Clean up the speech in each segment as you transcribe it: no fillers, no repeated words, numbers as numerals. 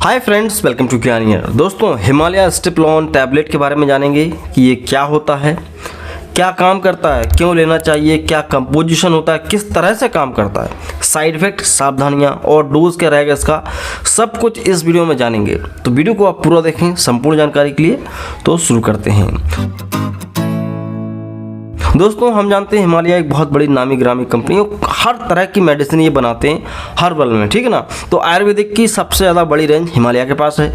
Hi friends, welcome to Gyaniyar. दोस्तों, Himalaya स्टेपलॉन tablet के बारे में जानेंगे कि ये क्या होता है, क्या काम करता है, क्यों लेना चाहिए, क्या कंपोजिशन होता है, किस तरह से काम करता है, साइड इफेक्ट, सावधानियां और डोज क्या रहेगा इसका, सब कुछ इस वीडियो में जानेंगे। तो वीडियो को आप पूरा देखें संपूर्ण जानकारी के लिए। तो शुरू करते हैं। दोस्तों, हम जानते हैं हिमालय एक बहुत बड़ी नामी ग्रामी कंपनी है। हर तरह की मेडिसिन ये बनाते हैं हर्बल में, ठीक है ना। तो आयुर्वेदिक की सबसे ज़्यादा बड़ी रेंज हिमालय के पास है।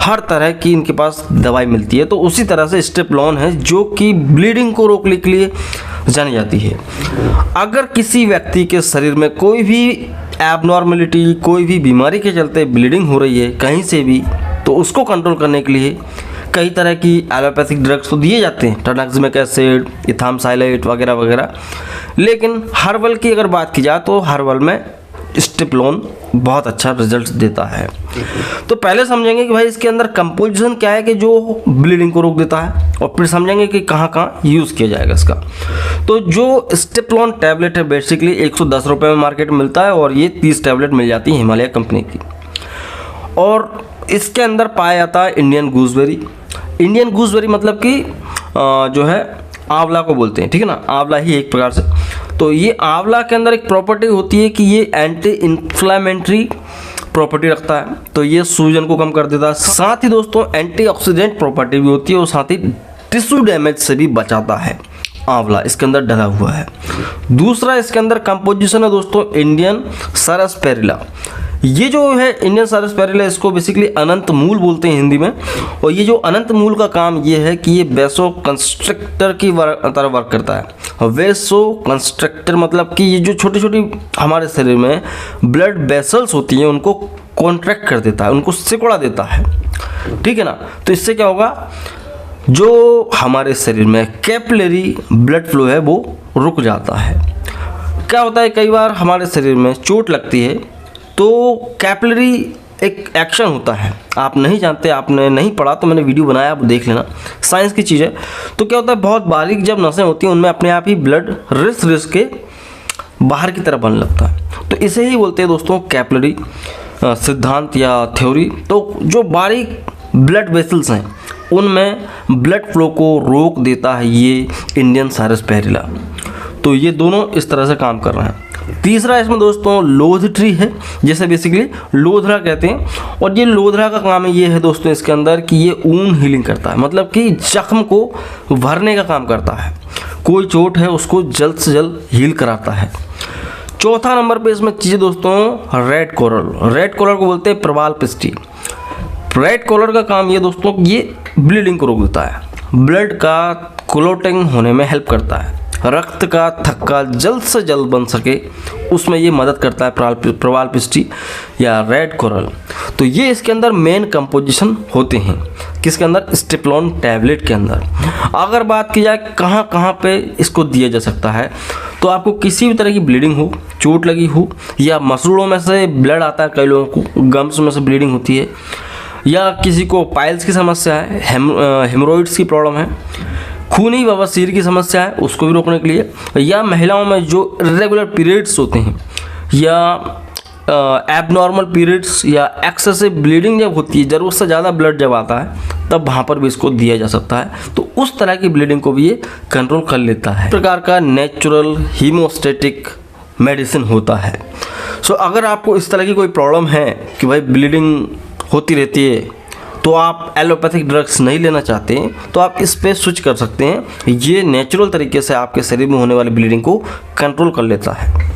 हर तरह की इनके पास दवाई मिलती है। तो उसी तरह से स्टेपलॉन है जो कि ब्लीडिंग को रोकने के लिए जानी जाती है। अगर किसी व्यक्ति के शरीर में कोई भी एबनॉर्मलिटी, कोई भी बीमारी के चलते ब्लीडिंग हो रही है कहीं से भी, तो उसको कंट्रोल करने के लिए कई तरह की एलोपैथिक ड्रग्स तो दिए जाते हैं, ट्रांक्सिमिक एसिड, इथामसाइलेट वगैरह वगैरह। लेकिन हर्बल की अगर बात की जाए तो हर्बल में स्टेपलॉन बहुत अच्छा रिजल्ट देता है। तो पहले समझेंगे कि भाई इसके अंदर कंपोजिशन क्या है कि जो ब्लीडिंग को रोक देता है, और फिर समझेंगे कि कहाँ कहाँ यूज़ किया जाएगा इसका। तो जो स्टेपलॉन टैबलेट है बेसिकली 110 रुपये में मार्केट में मिलता है, और ये 30 टैबलेट मिल जाती है हिमालय कंपनी की। और इसके अंदर पाया जाता है इंडियन गूसबेरी। इंडियन गूसबेरी मतलब कि जो है आंवला को बोलते हैं, ठीक है ना, आंवला ही एक प्रकार से। तो ये आंवला के अंदर एक प्रॉपर्टी होती है कि ये एंटी इन्फ्लेमेटरी प्रॉपर्टी रखता है। तो ये सूजन को कम कर देता है। साथ ही दोस्तों एंटीऑक्सीडेंट प्रॉपर्टी भी होती है, और साथ ही टिश्यू डैमेज से भी बचाता है। आंवला इसके अंदर डला हुआ है। दूसरा इसके अंदर कंपोजिशन है दोस्तों इंडियन सारसपेरिला। ये जो है इंडियन सारसपेरिला, इसको बेसिकली अनंत मूल बोलते हैं हिंदी में। और ये जो अनंत मूल का काम ये है कि ये वेसो कंस्ट्रक्टर की तरह वर्क करता है। वेसो कंस्ट्रक्टर मतलब कि ये जो छोटी छोटी हमारे शरीर में ब्लड वेसल्स होती हैं उनको कॉन्ट्रैक्ट कर देता है, उनको सिकुड़ा देता है, ठीक है ना। तो इससे क्या होगा, जो हमारे शरीर में कैपिलरी ब्लड फ्लो है वो रुक जाता है। क्या होता है, कई बार हमारे शरीर में चोट लगती है तो कैपिलरी एक एक्शन होता है, आप नहीं जानते, आपने नहीं पढ़ा तो मैंने वीडियो बनाया, आप देख लेना, साइंस की चीज़ है। तो क्या होता है, बहुत बारीक जब नसें होती हैं उनमें अपने आप ही ब्लड रिस के बाहर की तरफ बनने लगता है। तो इसे ही बोलते हैं दोस्तों कैपिलरी सिद्धांत या थ्योरी। तो जो बारीक ब्लड वेसल्स हैं उनमें ब्लड फ्लो को रोक देता है ये इंडियन सारसपेरिला। तो ये दोनों इस तरह से काम कर रहे हैं। तीसरा इसमें दोस्तों लोध ट्री है, जैसे बेसिकली लोधरा कहते हैं। और ये लोधरा का काम ये है दोस्तों इसके अंदर कि ये ऊन हीलिंग करता है, मतलब कि जख्म को भरने का काम करता है। कोई चोट है उसको जल्द से जल्द हील कराता है। चौथा नंबर पे इसमें चीज़ दोस्तों रेड कोरल। रेड कोरल को बोलते हैं प्रवाल पिस्टी। रेड कोरल का काम ये दोस्तों ये ब्लीडिंग को रोक देता है, ब्लड का क्लोटिंग होने में हेल्प करता है, रक्त का थक्का जल्द से जल्द बन सके उसमें ये मदद करता है प्रवाल पिस्टी या रेड कोरल। तो ये इसके अंदर मेन कंपोजिशन होते हैं, किसके अंदर, स्टेपलॉन टैबलेट के अंदर। अगर बात की जाए कहाँ कहाँ पे इसको दिया जा सकता है, तो आपको किसी भी तरह की ब्लीडिंग हो, चोट लगी हो, या मसूड़ों में से ब्लड आता है, कई लोगों को गम्स में से ब्लीडिंग होती है, या किसी को पाइल्स की समस्या है, हेमोरॉइड्स की प्रॉब्लम है, खूनी बवासीर की समस्या है, उसको भी रोकने के लिए, या महिलाओं में जो इरेगुलर पीरियड्स होते हैं, या एबनॉर्मल पीरियड्स, या एक्सेसिव ब्लीडिंग जब होती है, ज़रूरत से ज़्यादा ब्लड जब आता है, तब वहाँ पर भी इसको दिया जा सकता है। तो उस तरह की ब्लीडिंग को भी ये कंट्रोल कर लेता है। इस प्रकार का नेचुरल हीमोस्टेटिक मेडिसिन होता है। सो अगर आपको इस तरह की कोई प्रॉब्लम है कि भाई ब्लीडिंग होती रहती है, तो आप एलोपैथिक ड्रग्स नहीं लेना चाहते हैं, तो आप इस पे स्विच कर सकते हैं। ये नेचुरल तरीके से आपके शरीर में होने वाली ब्लीडिंग को कंट्रोल कर लेता है।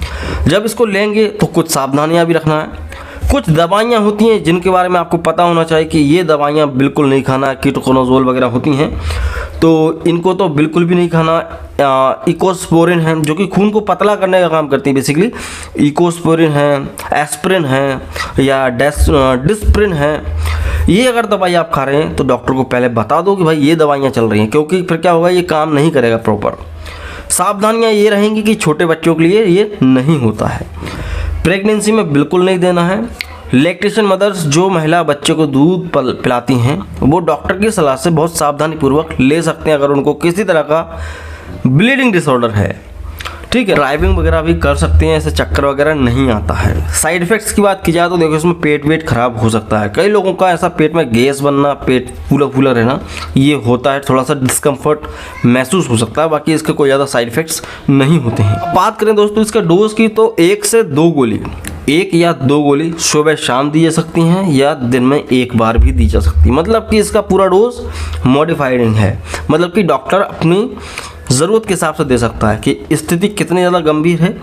जब इसको लेंगे तो कुछ सावधानियां भी रखना है। कुछ दवाइयां होती हैं जिनके बारे में आपको पता होना चाहिए कि ये दवाइयां बिल्कुल नहीं खाना। कीटोकोनाजोल वगैरह होती हैं तो इनको तो बिल्कुल भी नहीं खाना। इकोस्पोरिन है जो कि खून को पतला करने का काम करती है बेसिकली। इकोस्पोरिन है, एस्प्रिन है, या डिस्प्रिन है। ये अगर दवाई आप खा रहे हैं तो डॉक्टर को पहले बता दो कि भाई ये दवाइयाँ चल रही हैं, क्योंकि फिर क्या होगा, ये काम नहीं करेगा प्रॉपर। सावधानियाँ ये रहेंगी कि छोटे बच्चों के लिए ये नहीं होता है। प्रेगनेंसी में बिल्कुल नहीं देना है। लैक्टेशन मदर्स जो महिला बच्चे को दूध पिलाती हैं वो डॉक्टर की सलाह से बहुत सावधानी पूर्वक ले सकते हैं अगर उनको किसी तरह का ब्लीडिंग डिसऑर्डर है, ठीक है। ड्राइविंग वगैरह भी कर सकते हैं, ऐसे चक्कर वगैरह नहीं आता है। साइड इफेक्ट्स की बात की जाए तो देखो इसमें पेट वेट खराब हो सकता है। कई लोगों का ऐसा पेट में गैस बनना, पेट फूला फूला रहना ये होता है, थोड़ा सा डिस्कम्फर्ट महसूस हो सकता है। बाकी इसके कोई ज़्यादा साइड इफेक्ट्स नहीं होते हैं। बात करें दोस्तों इसका डोज की तो 1 से 2 गोली, 1 या 2 गोली सुबह शाम दी जा सकती हैं या दिन में 1 बार भी दी जा सकती है। मतलब कि इसका पूरा डोज मॉडिफाइड है, मतलब कि डॉक्टर अपनी ज़रूरत के हिसाब से दे सकता है कि स्थिति कितनी ज़्यादा गंभीर है,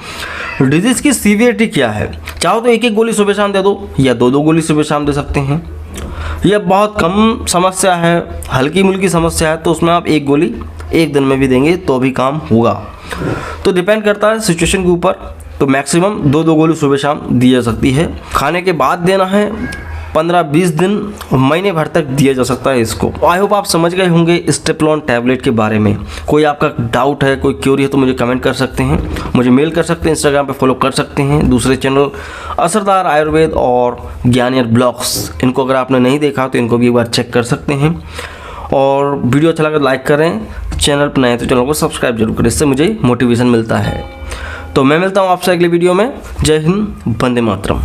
डिजीज़ की सीवियरिटी क्या है। चाहो तो 1-1 गोली सुबह शाम दे दो या 2-2 गोली सुबह शाम दे सकते हैं। यह बहुत कम समस्या है, हल्की मुल्की समस्या है तो उसमें आप 1 गोली 1 दिन में भी देंगे तो भी काम होगा। तो डिपेंड करता है सिचुएशन के ऊपर। तो मैक्सिमम 2-2 गोली सुबह शाम दी जा सकती है। खाने के बाद देना है, 15-20 दिन, महीने भर तक दिया जा सकता है इसको। आई होप आप समझ गए होंगे स्टेप्लोन टैबलेट के बारे में। कोई आपका डाउट है, कोई क्यूरी है तो मुझे कमेंट कर सकते हैं, मुझे मेल कर सकते हैं, इंस्टाग्राम पे फॉलो कर सकते हैं। दूसरे चैनल असरदार आयुर्वेद और ज्ञानियर ब्लॉग्स, इनको अगर आपने नहीं देखा तो इनको भी एक बार चेक कर सकते हैं। और वीडियो अच्छा लगा लाइक करें, चैनल पर नए तो चैनल को सब्सक्राइब जरूर करें, इससे मुझे मोटिवेशन मिलता है। तो मैं मिलता हूँ आपसे अगले वीडियो में। जय हिंद, वंदे मातरम।